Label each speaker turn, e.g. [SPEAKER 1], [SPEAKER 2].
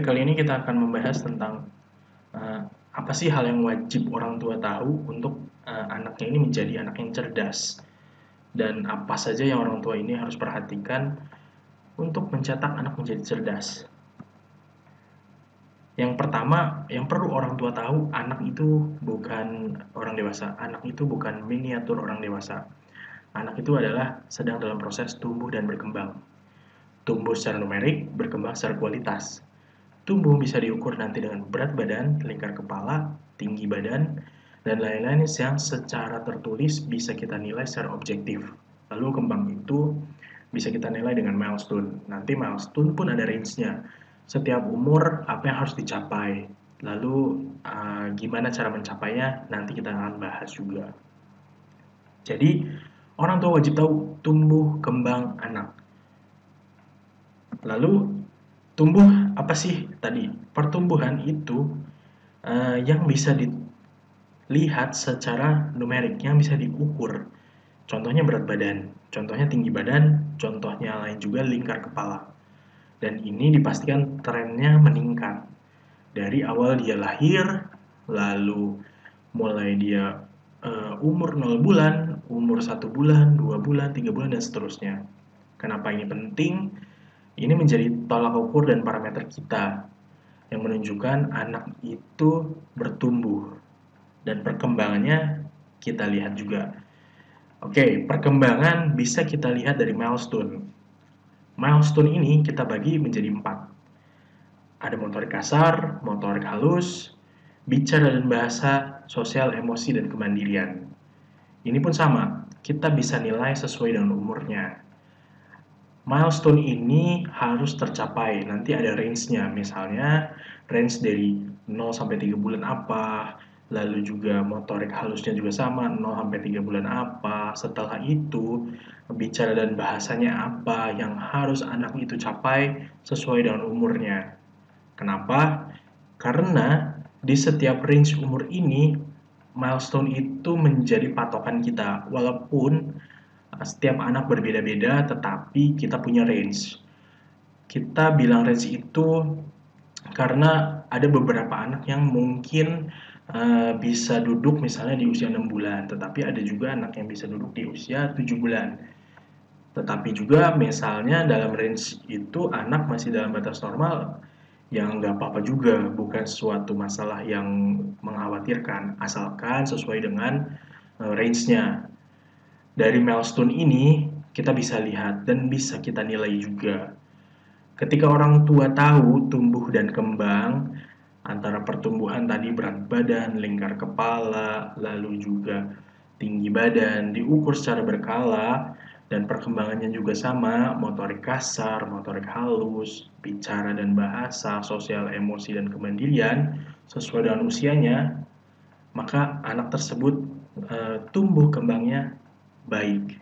[SPEAKER 1] kali ini kita akan membahas tentang apa sih hal yang wajib orang tua tahu untuk anaknya ini menjadi anak yang cerdas, dan apa saja yang orang tua ini harus perhatikan untuk mencetak anak menjadi cerdas. Yang pertama, yang perlu orang tua tahu, anak itu bukan orang dewasa. Anak itu bukan miniatur orang dewasa. Anak itu adalah sedang dalam proses tumbuh dan berkembang. Tumbuh secara numerik, berkembang secara kualitas. Tumbuh bisa diukur nanti dengan berat badan, lingkar kepala, tinggi badan, dan lain-lain yang secara tertulis bisa kita nilai secara objektif. Lalu kembang itu bisa kita nilai dengan milestone. Nanti milestone pun ada range-nya. Setiap umur apa yang harus dicapai. Lalu gimana cara mencapainya, nanti kita akan bahas juga. Jadi, orang tua wajib tahu tumbuh kembang anak. Lalu, tumbuh apa sih tadi? Pertumbuhan itu yang bisa dilihat secara numerik, yang bisa diukur. Contohnya berat badan, contohnya tinggi badan, contohnya lain juga lingkar kepala. Dan ini dipastikan trennya meningkat. Dari awal dia lahir, lalu mulai dia umur 0 bulan, umur 1 bulan, 2 bulan, 3 bulan, dan seterusnya. Kenapa ini penting? Ini menjadi tolak ukur dan parameter kita yang menunjukkan anak itu bertumbuh. Dan perkembangannya kita lihat juga. Oke, perkembangan bisa kita lihat dari milestone. Milestone ini kita bagi menjadi 4. Ada motorik kasar, motorik halus, bicara dan bahasa, sosial, emosi, dan kemandirian. Ini pun sama, kita bisa nilai sesuai dengan umurnya. Milestone ini harus tercapai, nanti ada range-nya, misalnya range dari 0 sampai 3 bulan apa, lalu juga motorik halusnya juga sama, 0 sampai 3 bulan apa. Setelah itu, bicara dan bahasanya apa yang harus anak itu capai sesuai dengan umurnya. Kenapa? Karena di setiap range umur ini, milestone itu menjadi patokan kita. Walaupun setiap anak berbeda-beda, tetapi kita punya range. Kita bilang range itu karena ada beberapa anak yang mungkin bisa duduk misalnya di usia 6 bulan, tetapi ada juga anak yang bisa duduk di usia 7 bulan. Tetapi juga misalnya dalam range itu anak masih dalam batas normal, yang nggak apa-apa juga, bukan suatu masalah yang mengkhawatirkan, asalkan sesuai dengan range-nya. Dari milestone ini, kita bisa lihat dan bisa kita nilai juga. Ketika orang tua tahu tumbuh dan kembang, antara pertumbuhan tadi berat badan, lingkar kepala, lalu juga tinggi badan, diukur secara berkala, dan perkembangannya juga sama, motorik kasar, motorik halus, bicara dan bahasa, sosial, emosi, dan kemandirian, sesuai dengan usianya, maka anak tersebut tumbuh kembangnya baik.